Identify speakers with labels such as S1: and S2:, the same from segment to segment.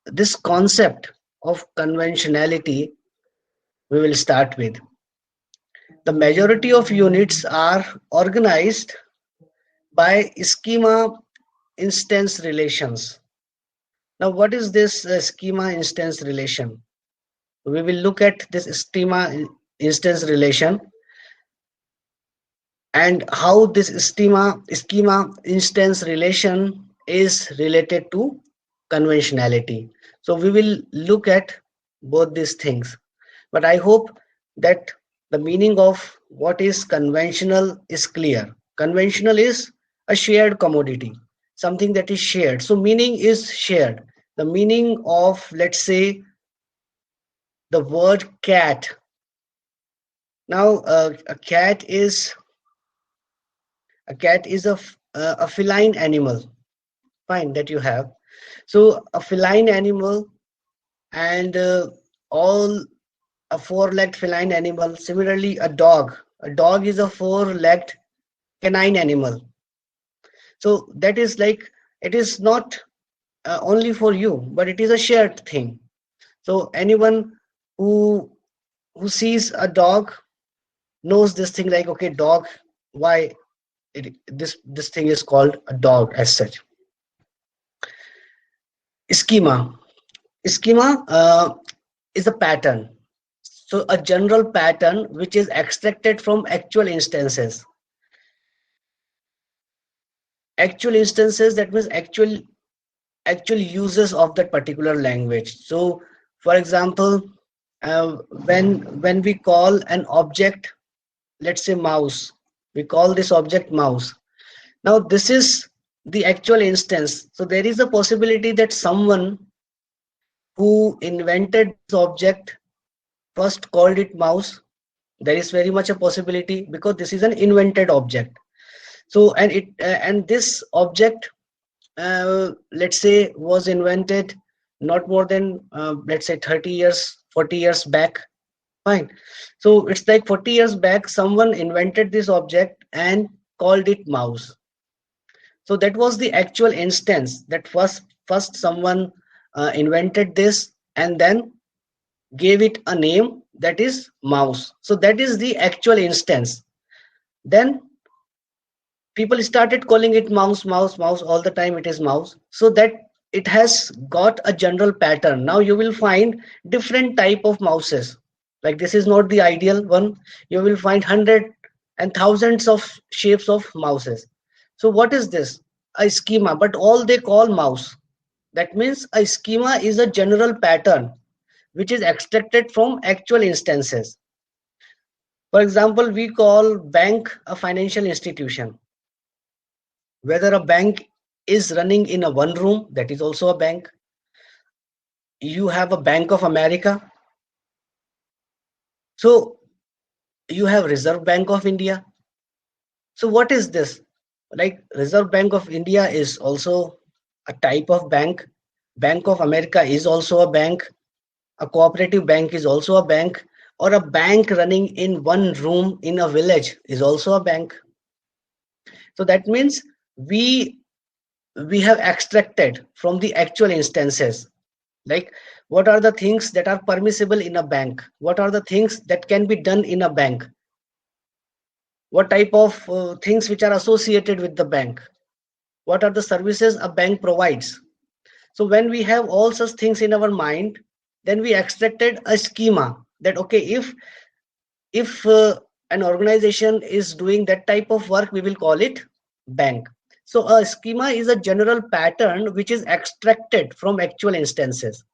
S1: this concept of conventionality we will start with. The majority of units are organized by schema instance relations. Now, what is this schema instance relation? We will look at this schema instance relation and how this schema instance relation is related to conventionality. So we will look at both these things, but I hope that the meaning of what is conventional is clear. Conventional is a shared commodity, something that is shared. So meaning is shared. The meaning of, let's say, the word cat. Now a cat is a feline animal, fine, that you have. So a feline animal, and all a four-legged feline animal. Similarly, a dog is a four-legged canine animal. So that is like, it is not only for you, but it is a shared thing. So anyone who sees a dog knows this thing, like, okay, dog, why this thing is called a dog as such. Schema is a pattern. So a general pattern which is extracted from actual instances, that means actual uses of that particular language. So for example, when we call an object, let's say mouse, we call this object mouse. Now this is the actual instance. So there is a possibility that someone who invented this object first called it mouse. There is very much a possibility, because this is an invented object. So and this object, let's say, was invented not more than let's say 30 years, 40 years back, fine. So it's like 40 years back someone invented this object and called it mouse. So that was the actual instance, that first someone invented this and then gave it a name, that is mouse. So that is the actual instance. Then people started calling it mouse, mouse, mouse, all the time it is mouse. So that it has got a general pattern. Now you will find different type of mouses. Like, this is not the ideal one. You will find hundred and thousands of shapes of mouses. So what is this? A schema, but all they call mouse. That means a schema is a general pattern which is extracted from actual instances. For example, we call bank a financial institution. Whether a bank is running in a one room, that is also a bank. You have a Bank of America. So you have Reserve Bank of India. So what is this? Like, Reserve Bank of India is also a type of bank. Bank of America is also a bank. A cooperative bank is also a bank. Or a bank running in one room in a village is also a bank. So that means we have extracted from the actual instances, like, what are the things that are permissible in a bank, what are the things that can be done in a bank, what type of things which are associated with the bank, what are the services a bank provides. So when we have all such things in our mind, then we extracted a schema, that okay, if an organization is doing that type of work, we will call it bank. So a schema is a general pattern which is extracted from actual instances.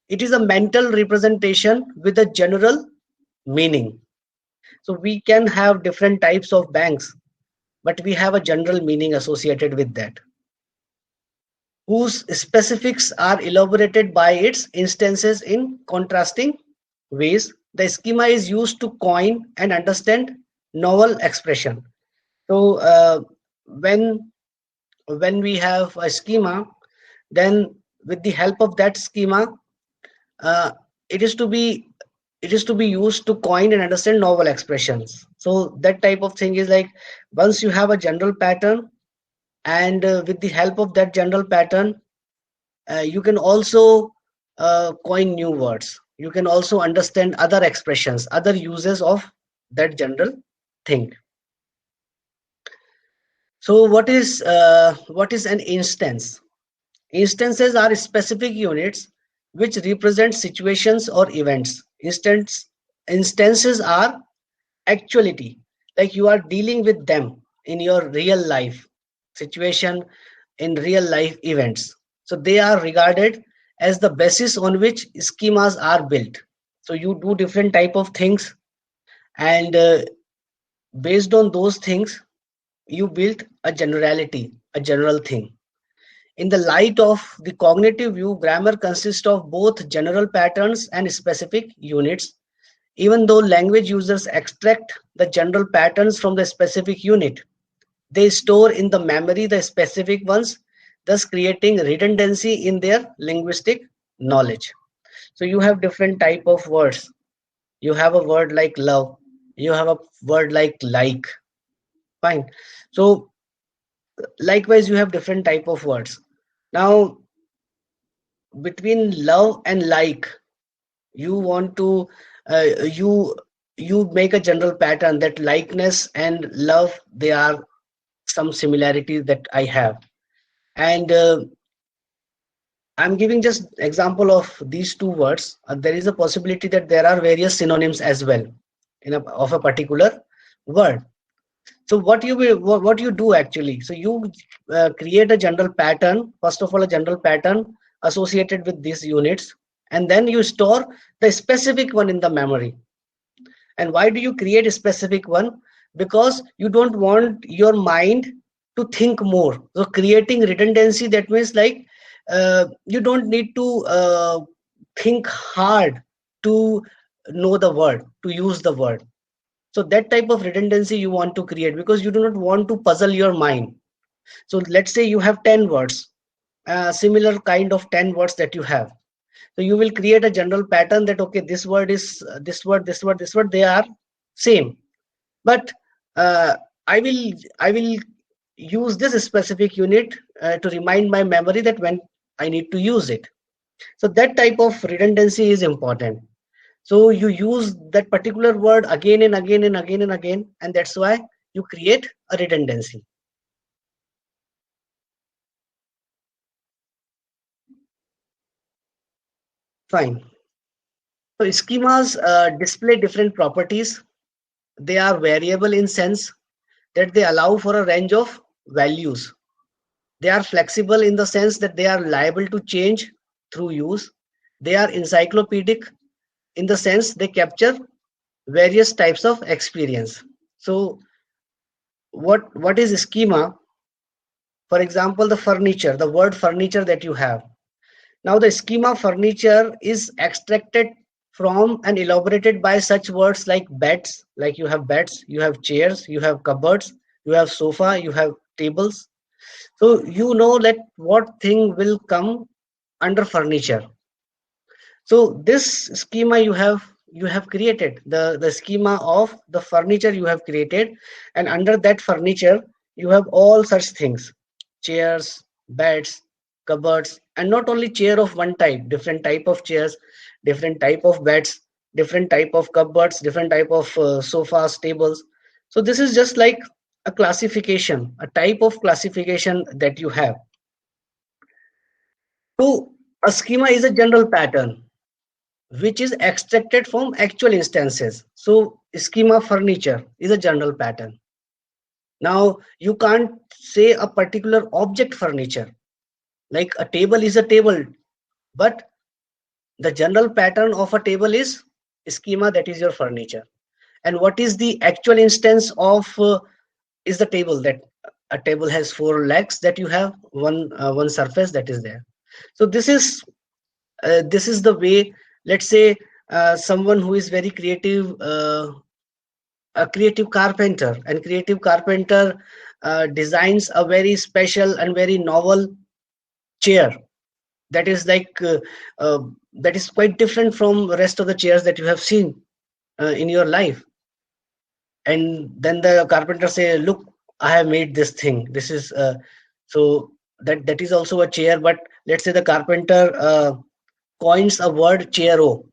S1: It is a mental representation with a general meaning. So we can have different types of banks, but we have a general meaning associated with that, whose specifics are elaborated by its instances in contrasting ways. The schema is used to coin and understand novel expression. So when we have a schema, then with the help of that schema, uh, it is to be used to coin and understand novel expressions. So that type of thing is like, once you have a general pattern, and with the help of that general pattern, You can also coin new words. You can also understand other expressions, other uses of that general thing. So what is an instance? Instances are specific units which represent situations or events. Instances are actuality, like you are dealing with them in your real life situation, in real life events. So they are regarded as the basis on which schemas are built. So you do different type of things, and based on those things you build a generality, a general thing. In the light of the cognitive view, grammar consists of both general patterns and specific units. Even though language users extract the general patterns from the specific unit, they store in the memory the specific ones, thus creating redundancy in their linguistic knowledge. So you have different type of words. You have a word like love. You have a word like. Fine. So likewise, you have different type of words. Now, between love and like, you want to you you make a general pattern that likeness and love, they are some similarities that I have. And I'm giving just example of these two words. There is a possibility that there are various synonyms as well of a particular word. So what you do actually, so you create a general pattern, first of all a general pattern associated with these units, and then you store the specific one in the memory. And why do you create a specific one? Because you don't want your mind to think more. So creating redundancy, that means like you don't need to think hard to know the word, to use the word. So that type of redundancy you want to create, because you do not want to puzzle your mind. So let's say you have 10 words, similar kind of 10 words that you have. So you will create a general pattern that okay, this word is this word, this word, this word, they are same. But uh, I will use this specific unit to remind my memory that when I need to use it. So that type of redundancy is important. So you use that particular word again and again and again and again, and that's why you create a redundancy. Fine. So schemas display different properties. They are variable in sense that they allow for a range of values. They are flexible in the sense that they are liable to change through use. They are encyclopedic in the sense they capture various types of experience. So what is schema? For example, the furniture, the word furniture that you have. Now the schema furniture is extracted from and elaborated by such words like beds, like you have beds, you have chairs, you have cupboards, you have sofa, you have tables. So you know that what thing will come under furniture. So this schema you have created, the schema of the furniture you have created, and under that furniture you have all such things: chairs, beds, cupboards, and not only chair of one type, different type of chairs, different type of beds, different type of cupboards, different type of sofas, tables. So this is just like a classification, a type of classification that you have. So a schema is a general pattern which is extracted from actual instances. So schema furniture is a general pattern. Now you can't say a particular object furniture, like a table is a table, but the general pattern of a table is schema, that is your furniture. And what is the actual instance of is the table, that a table has four legs, that you have one surface that is there. So this is the way. Let's say someone who is very creative, a creative carpenter, and creative carpenter designs a very special and very novel chair that is uh, that is quite different from the rest of the chairs that you have seen in your life. And then the carpenter say, look, I have made this thing, this is so that is also a chair, but let's say the carpenter coins a word chairo,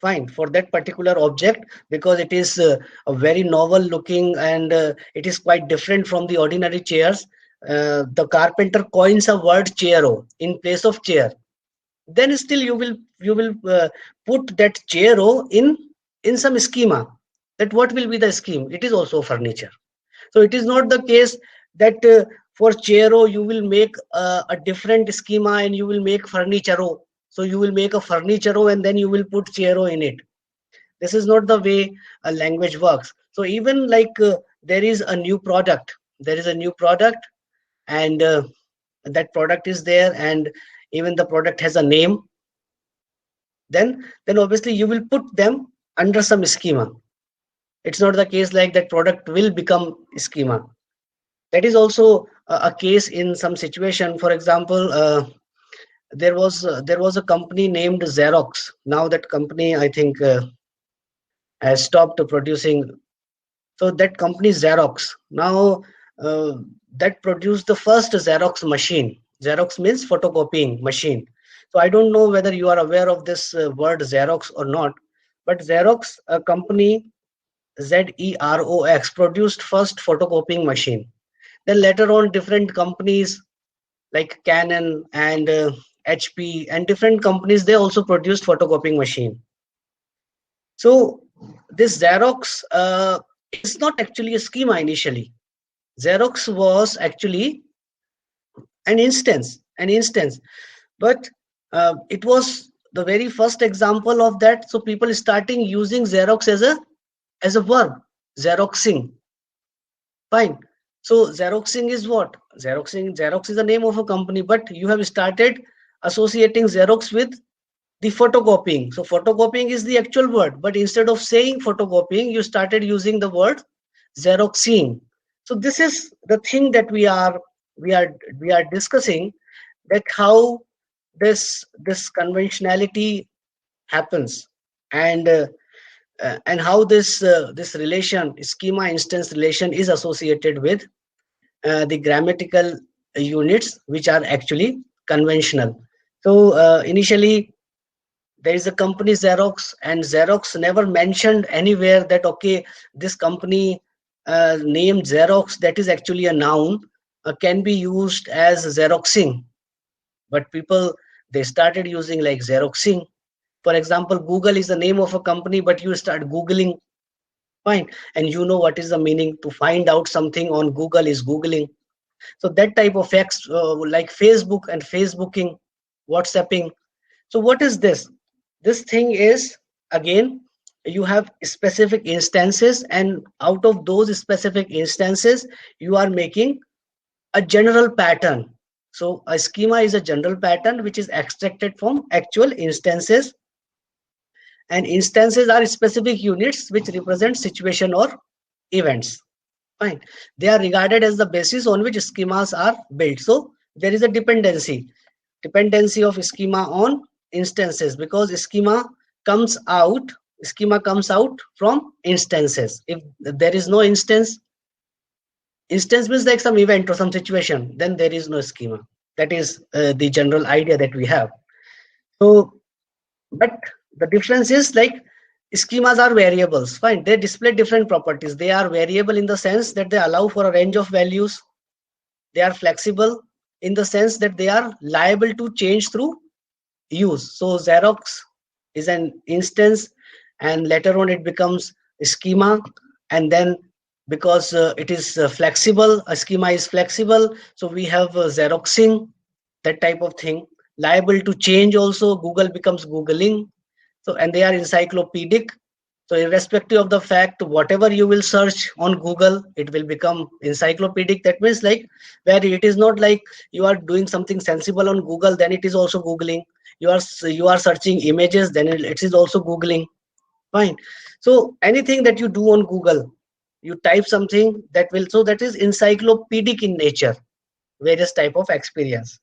S1: fine, for that particular object, because it is a very novel looking, and it is quite different from the ordinary chairs. The carpenter coins a word chairo in place of chair. Then still you will put that chairo in some schema. That what will be the scheme? It is also furniture. So it is not the case that for chairo you will make a different schema and you will make furniture. So you will make a furniture and then you will put chairo in it. This is not the way a language works. So even like there is a new product, and that product is there, and even the product has a name, then obviously you will put them under some schema. It's not the case like that product will become schema. That is also a case in some situation. For example, there was a company named Xerox. Now that company, I think, has stopped producing. So that company Xerox now, uh, that produced the first Xerox machine. Xerox means photocopying machine. So I don't know whether you are aware of this word Xerox or not, but Xerox, a company, Xerox, produced first photocopying machine. Then later on, different companies like Canon and HP and different companies, they also produced photocopying machine. So this Xerox is not actually a schema initially. Xerox was actually an instance, but it was the very first example of that. So people starting using Xerox as a verb, Xeroxing. Fine. So Xeroxing is what? Xerox is the name of a company, but you have started associating Xerox with the photocopying. So photocopying is the actual word, but instead of saying photocopying, you started using the word Xeroxing. So this is the thing that we are discussing, that how this conventionality happens, and and how this relation, schema instance relation, is associated with the grammatical units which are actually conventional. So initially there is a company Xerox, and Xerox never mentioned anywhere that okay, this company named Xerox, that is actually a noun, can be used as Xeroxing. But people, they started using like Xeroxing. For example, Google is the name of a company, but you start Googling, fine, and you know what is the meaning. To find out something on Google is Googling. So that type of facts, like Facebook and Facebooking, WhatsApping. So what is this? This thing is, again, you have specific instances, and out of those specific instances, you are making a general pattern. So a schema is a general pattern which is extracted from actual instances, and instances are specific units which represent situation or events. Fine. They are regarded as the basis on which schemas are built. So there is a dependency of schema on instances, because schema comes out from instances. If there is no instance means like some event or some situation, then there is no schema. That is the general idea that we have. So but the difference is like schemas are variables. Fine, they display different properties. They are variable in the sense that they allow for a range of values. They are flexible in the sense that they are liable to change through use. So Xerox is an instance, and later on it becomes a schema, and then because it is flexible, a schema is flexible, so we have Xeroxing, that type of thing. Liable to change also, Google becomes Googling. So, and they are encyclopedic. So irrespective of the fact, whatever you will search on Google, it will become encyclopedic. That means like, where it is not like you are doing something sensible on Google, then it is also Googling. You are searching images, then it is also Googling. Fine. So anything that you do on Google, you type something that will, so that is encyclopedic in nature, various type of experience.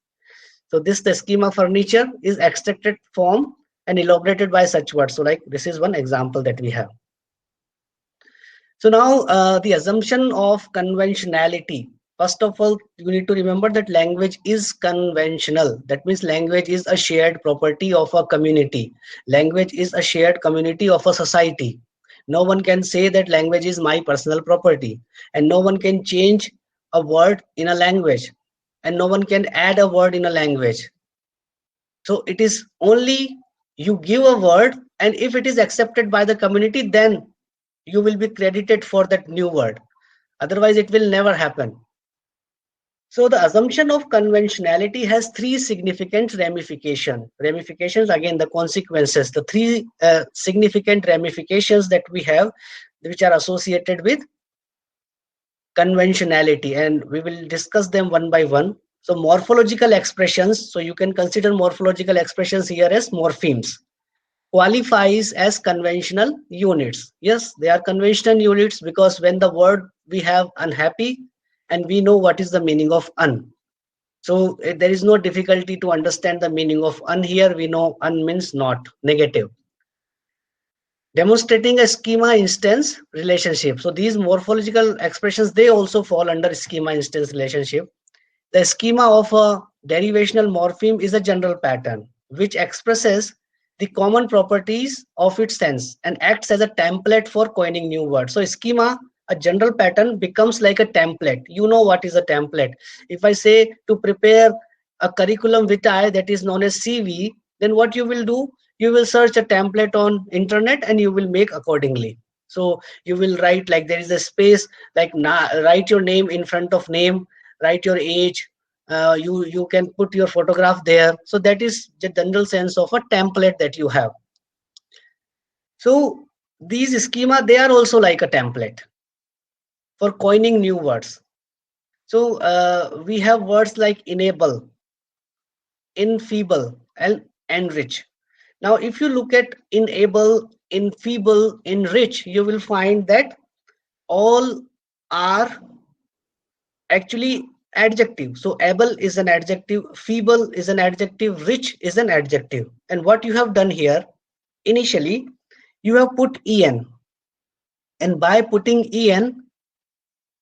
S1: So this, the schema furniture, is extracted from and elaborated by such words. So like this is one example that we have. So now the assumption of conventionality. First of all, you need to remember that language is conventional. That means language is a shared property of a community. Language is a shared community of a society. No one can say that language is my personal property, and no one can change a word in a language, and no one can add a word in a language. So it is only you give a word, and if it is accepted by the community, then you will be credited for that new word. Otherwise, it will never happen. So the assumption of conventionality has three significant ramifications, again, the consequences, the three significant ramifications that we have, which are associated with conventionality, and we will discuss them one by one. So morphological expressions, so you can consider morphological expressions here as morphemes, qualifies as conventional units. Yes, they are conventional units because when the word we have unhappy, and we know what is the meaning of un. So there is no difficulty to understand the meaning of un here. We know un means not, negative. Demonstrating a schema instance relationship. So these morphological expressions, they also fall under schema instance relationship. The schema of a derivational morpheme is a general pattern which expresses the common properties of its sense and acts as a template for coining new words. So schema, a general pattern, becomes like a template. You know what is a template. If I say to prepare a curriculum vitae that is known as CV, then what you will do, you will search a template on internet and you will make accordingly. So you will write, like there is a space, like write your name in front of name, write your age, you can put your photograph there. So that is the general sense of a template that you have. So these schema, they are also like a template for coining new words. So we have words like enable, enfeeble, and enrich. Now if you look at enable, enfeeble, enrich, you will find that all are actually adjective. So able is an adjective, feeble is an adjective, rich is an adjective. And what you have done here, initially you have put en, and by putting en,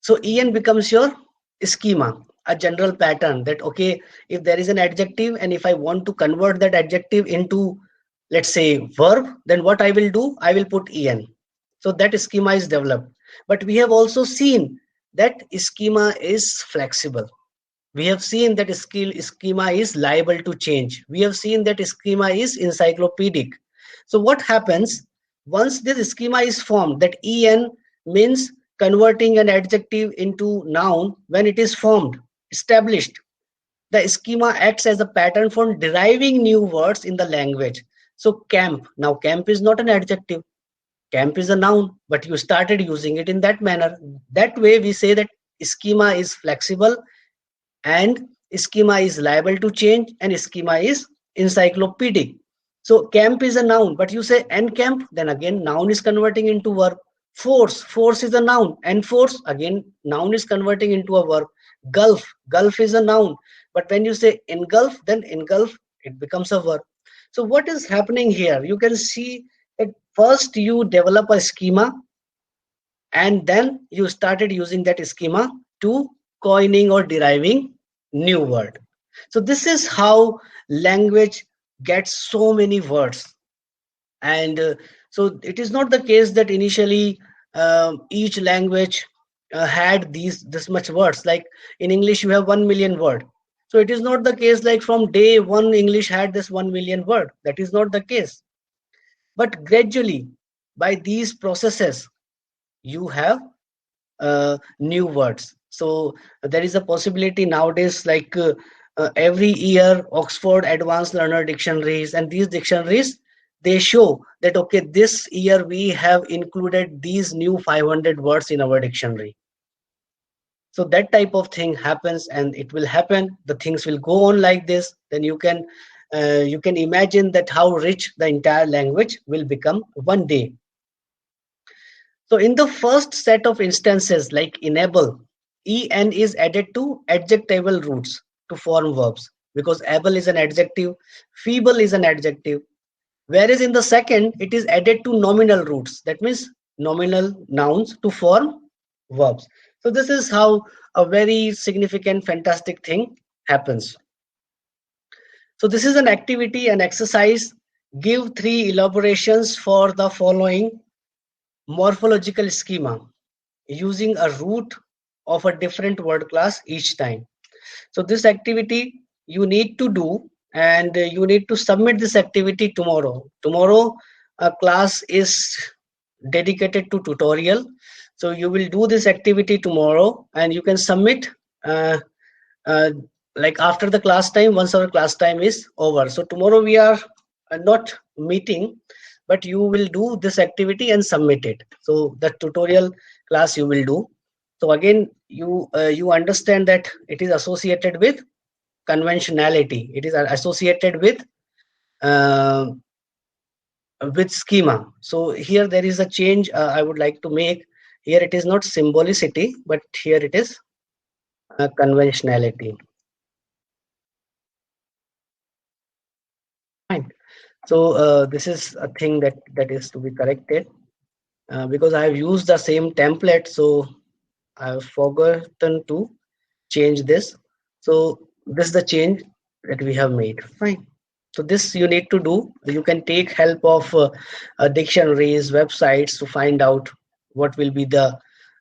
S1: so en becomes your schema, a general pattern that, okay, if there is an adjective and if I want to convert that adjective into, let's say, verb, then what I will do, I will put en. So that schema is developed. But we have also seen that schema is flexible. We have seen that schema is liable to change. We have seen that schema is encyclopedic. So what happens once this schema is formed, that en means converting an adjective into noun. When it is formed, established, the schema acts as a pattern for deriving new words in the language. So camp, now camp is not an adjective, camp is a noun, but you started using it in that manner. That way we say that schema is flexible, and schema is liable to change, and schema is encyclopedic. So camp is a noun, but you say encamp, then again noun is converting into verb. Force is a noun, and force, again noun is converting into a verb. Gulf is a noun, but when you say engulf, then engulf, it becomes a verb. So what is happening here? You can see that first you develop a schema, and then you started using that schema to coining or deriving new word. So this is how language gets so many words. And so it is not the case that initially each language had this much words. Like in English you have 1 million word. So it is not the case like from day one English had this 1 million word. That is not the case. But gradually, by these processes, you have new words. So there is a possibility nowadays, like every year Oxford Advanced Learner Dictionaries, and these dictionaries, they show that, okay, this year we have included these new 500 words in our dictionary. So that type of thing happens, and it will happen, the things will go on like this. Then you can imagine that how rich the entire language will become one day. So in the first set of instances, like enable, en is added to adjectival roots to form verbs, because able is an adjective, feeble is an adjective. Whereas in the second, it is added to nominal roots. That means nominal nouns to form verbs. So this is how a very significant, fantastic thing happens. So this is an activity, an exercise. Give 3 elaborations for the following morphological schema using a root of a different word class each time. So this activity you need to do, and you need to submit this activity tomorrow. Tomorrow a class is dedicated to tutorial. So you will do this activity tomorrow and you can submit uh, uh, like after the class time, once our class time is over. So tomorrow we are not meeting, but you will do this activity and submit it. So the tutorial class you will do. So again, you understand that it is associated with conventionality. It is associated uh, with schema. So here there is a change I would like to make. Here it is not symbolicity, but here it is conventionality. Fine. So this is a thing that is to be corrected because I have used the same template. So I have forgotten to change this. So this is the change that we have made. Fine. So this you need to do. You can take help of dictionaries, websites to find out what will be the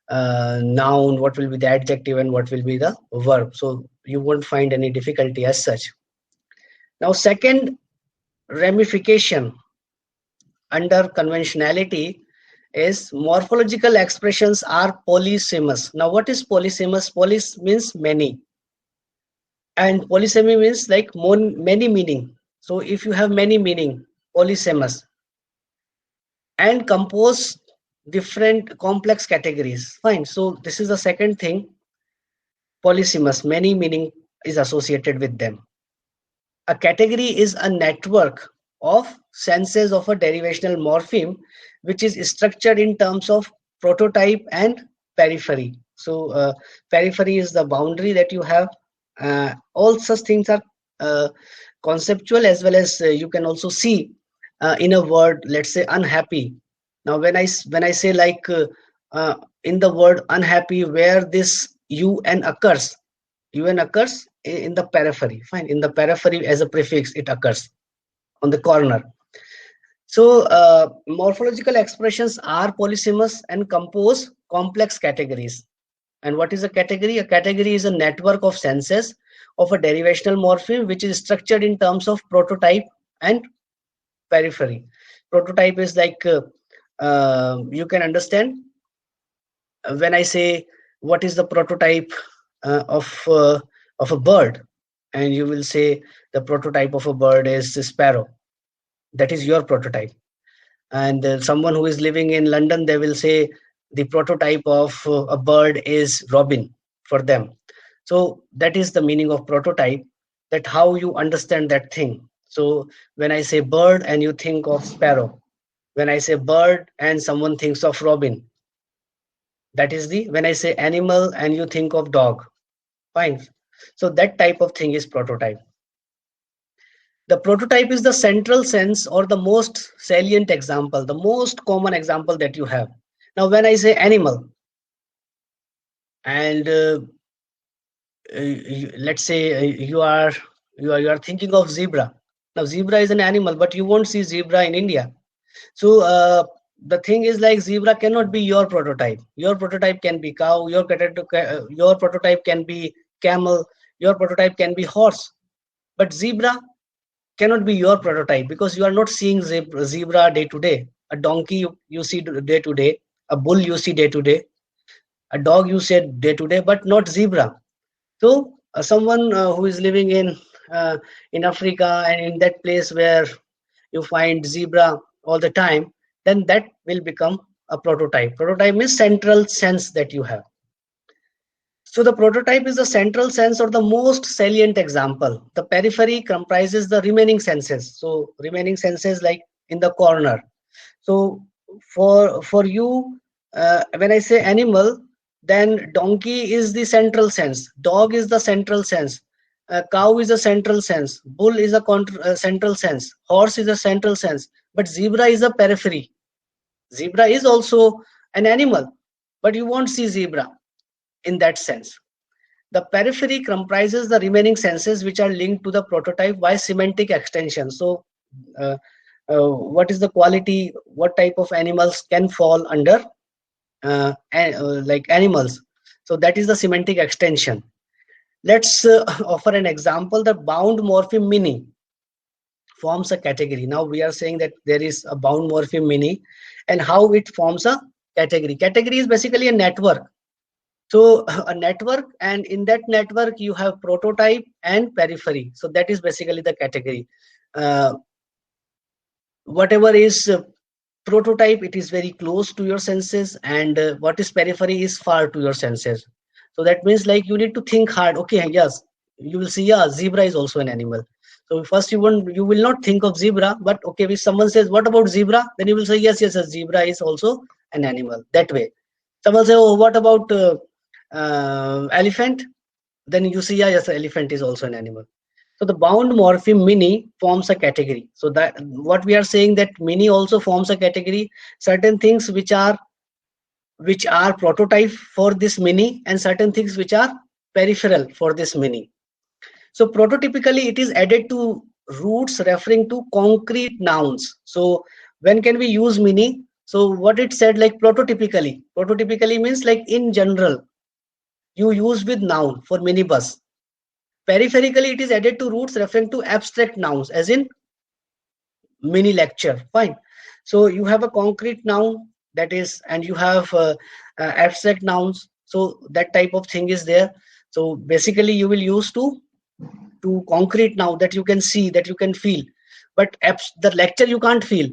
S1: noun, what will be the adjective, and what will be the verb. So you won't find any difficulty as such. Now, second ramification under conventionality is morphological expressions are polysemous. Now, what is polysemous? Polys means many, and polysemy means like many meaning. So if you have many meaning, polysemous, and compose different complex categories. Fine. So this is the second thing. Polysemous, many meaning is associated with them. A category is a network of senses of a derivational morpheme which is structured in terms of prototype and periphery. So periphery is the boundary that you have. All such things are conceptual, as well as you can also see in a word, let's say unhappy. Now when I say like in the word unhappy, where this un occurs, un occurs in the periphery. Fine, in the periphery as a prefix it occurs on the corner. So morphological expressions are polysemous and compose complex categories. And what is a category? A category is a network of senses of a derivational morpheme which is structured in terms of prototype and periphery. Prototype is like you can understand when I say what is the prototype of a bird, and you will say the prototype of a bird is a sparrow. That is your prototype. And someone who is living in London, they will say the prototype of a bird is robin for them. So that is the meaning of prototype, that how you understand that thing. So when I say bird and you think of sparrow, when I say bird and someone thinks of robin, that is the, when I say animal and you think of dog. Fine. So that type of thing is prototype. The prototype is the central sense or the most salient example, the most common example that you have. Now when I say animal and let's say you are thinking of zebra. Now zebra is an animal, but you won't see zebra in India. So the thing is like zebra cannot be your prototype. Your prototype can be cow, your prototype can be camel, your prototype can be horse. But zebra cannot be your prototype because you are not seeing zebra day to day. A donkey you see day to day, a bull you see day to day, a dog you see day to day, but not zebra. So someone who is living in Africa and in that place where you find zebra all the time, then that will become a prototype. Prototype means central sense that you have. So the prototype is the central sense or the most salient example. The periphery comprises the remaining senses. So remaining senses like in the corner. So for you, when I say animal, then donkey is the central sense, dog is the central sense, cow is a central sense, bull is a central sense, horse is a central sense, but zebra is a periphery. Zebra is also an animal, but you won't see zebra. in that sense. The periphery comprises the remaining senses which are linked to the prototype by semantic extension. So uh, what is the quality, what type of animals can fall under like animals. So that is the semantic extension. Let's offer an example. The bound morpheme mini forms a category. Now we are saying that there is a bound morpheme mini, and how it forms a category. Category is basically a network. So a network, and in that network you have prototype and periphery. So that is basically the category. Whatever is prototype, it is very close to your senses, and what is periphery is far to your senses. So that means like you need to think hard. Okay, yes, you will see, yeah, zebra is also an animal. So first you will not think of zebra, but okay, if someone says what about zebra, then you will say yes, yes, yes, zebra is also an animal. That way. Someone say, oh, what about elephant? Then you see, yeah, yes, elephant is also an animal. So the bound morpheme mini forms a category. So that what we are saying, that mini also forms a category. Certain things which are prototype for this mini, and certain things which are peripheral for this mini. So prototypically it is added to roots referring to concrete nouns. So when can we use mini? So what it said, like prototypically. Prototypically means like in general, you use with noun for minibus. Peripherically, it is added to roots referring to abstract nouns, as in mini lecture. Fine. So you have a concrete noun, that is, and you have abstract nouns. So that type of thing is there. So basically, you will use to concrete noun that you can see, that you can feel. But the lecture you can't feel.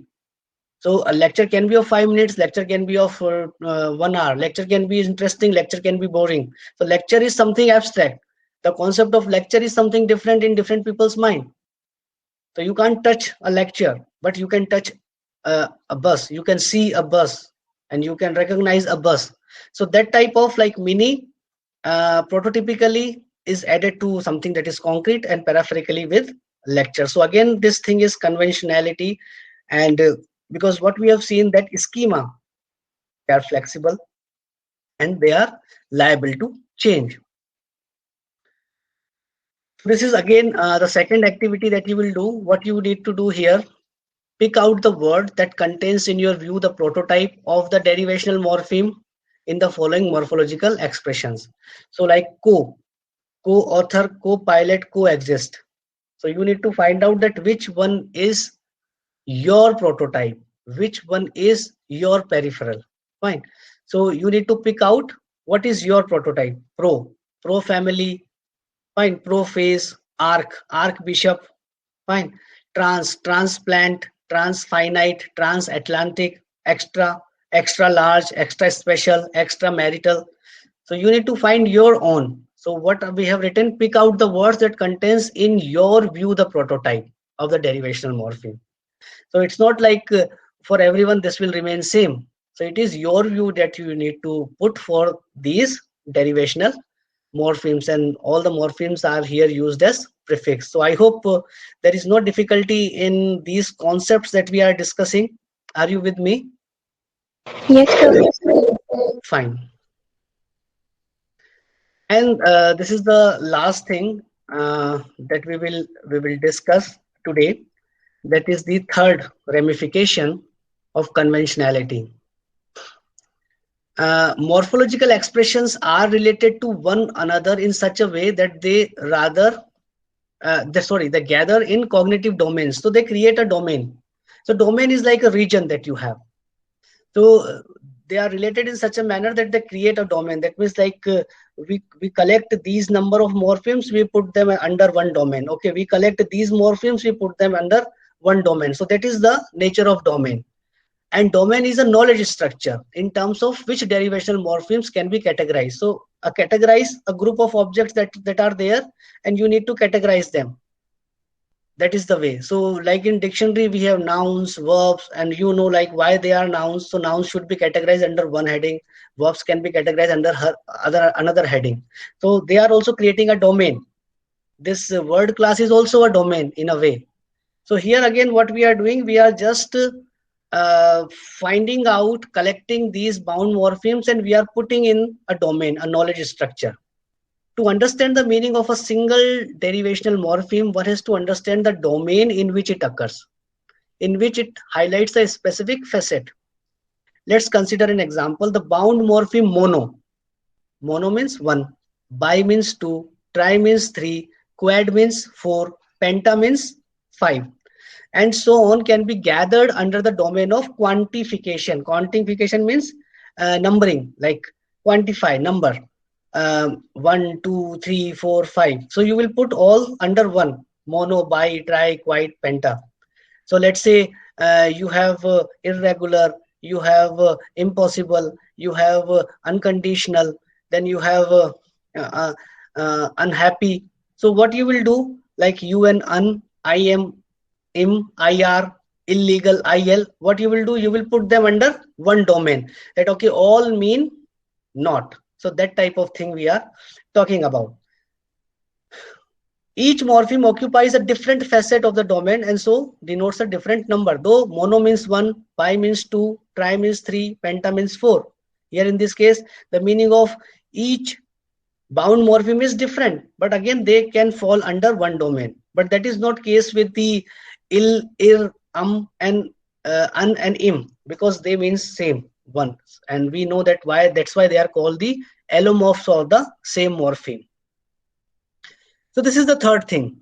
S1: So a lecture can be of 5 minutes, lecture can be of 1 hour, lecture can be interesting, lecture can be boring. So lecture is something abstract. The concept of lecture is something different in different people's mind. So you can't touch a lecture, but you can touch a bus. You can see a bus, and you can recognize a bus. So that type of like mini prototypically is added to something that is concrete, and peripherically with lecture. So again, this thing is conventionality, and because what we have seen, that schema, they are flexible and they are liable to change. This is again the second activity that you will do. What you need to do here, pick out the word that contains in your view the prototype of the derivational morpheme in the following morphological expressions. So like co-author, co-pilot, coexist. So you need to find out that which one is your prototype, which one is your peripheral. Fine. So you need to pick out what is your prototype. Pro family. Fine. Pro phase, archbishop. Fine. Transplant, transfinite, transatlantic, extra large, extra special, extra marital. So you need to find your own. So what we have written, pick out the words that contains in your view the prototype of the derivational morpheme. So it's not like for everyone this will remain same. So it is your view that you need to put for these derivational morphemes, and all the morphemes are here used as prefix. So I hope there is no difficulty in these concepts that we are discussing. Are you with me?
S2: Yes, sir.
S1: Fine. And this is the last thing that we will discuss today. That is the third ramification of conventionality. Morphological expressions are related to one another in such a way that they they gather in cognitive domains. So they create a domain. So domain is like a region that you have. So they are related in such a manner that they create a domain. That means like we collect these number of morphemes, we put them under one domain. Okay, we collect these morphemes, we put them under one domain. So that is the nature of domain. And domain is a knowledge structure in terms of which derivational morphemes can be categorized. So categorize a group of objects that are there, and you need to categorize them. That is the way. So like in dictionary we have nouns, verbs, and you know like why they are nouns. So nouns should be categorized under one heading, verbs can be categorized under another heading. So they are also creating a domain. This word class is also a domain in a way. So here again what we are doing, we are just uh, finding out, collecting these bound morphemes, and we are putting in a domain, a knowledge structure. To understand the meaning of a single derivational morpheme, one has to understand the domain in which it occurs, in which it highlights a specific facet. Let's consider an example. The bound morpheme mono. Mono means 1, bi means 2, tri means 3, quad means 4, penta means 5, and so on can be gathered under the domain of quantification. Quantification means numbering, like quantify, number, 1, 2, 3, 4, 5. So you will put all under one: mono, bi, tri, quad, penta. So let's say you have irregular, you have impossible, you have unconditional, then you have unhappy. So what you will do, like un, I am, im, ir, illegal, il, what you will do, you will put them under one domain, that okay, all mean not. So that type of thing we are talking about. Each morpheme occupies a different facet of the domain and so denotes a different number. Though mono means 1, bi means 2, tri means 3, penta means 4. Here in this case, the meaning of each bound morpheme is different, but again they can fall under one domain. But that is not case with the il, ir, and un and im, because they mean same one, and we know that why. That's why they are called the allomorphs of the same morpheme. So this is the third thing,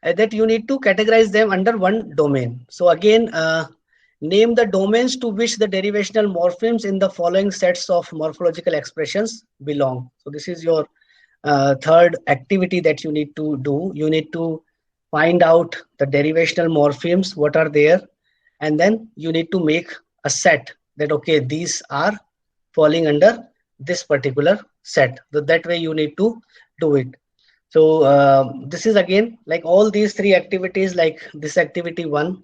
S1: that you need to categorize them under one domain. So again, name the domains to which the derivational morphemes in the following sets of morphological expressions belong. So this is your third activity that you need to do. You need to find out the derivational morphemes, what are there, and then you need to make a set that okay, these are falling under this particular set. So that way you need to do it. So this is again like all these three activities, like this activity 1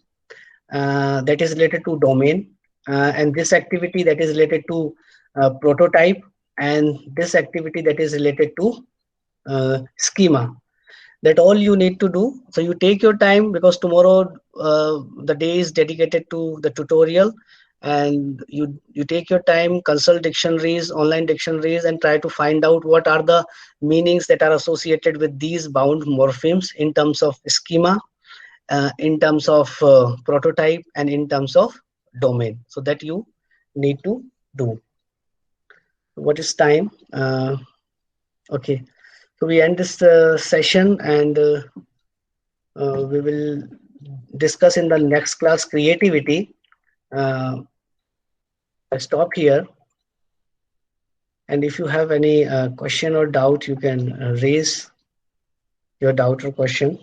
S1: that is related to domain, and this activity that is related to prototype, and this activity that is related to schema. That all you need to do. So you take your time, because tomorrow the day is dedicated to the tutorial, and you take your time, consult dictionaries, online dictionaries, and try to find out what are the meanings that are associated with these bound morphemes in terms of schema, in terms of prototype, and in terms of domain. So that you need to do. What is time? Okay, so we end this session, and we will discuss in the next class creativity. I stop here, and if you have any question or doubt, you can raise your doubt or question.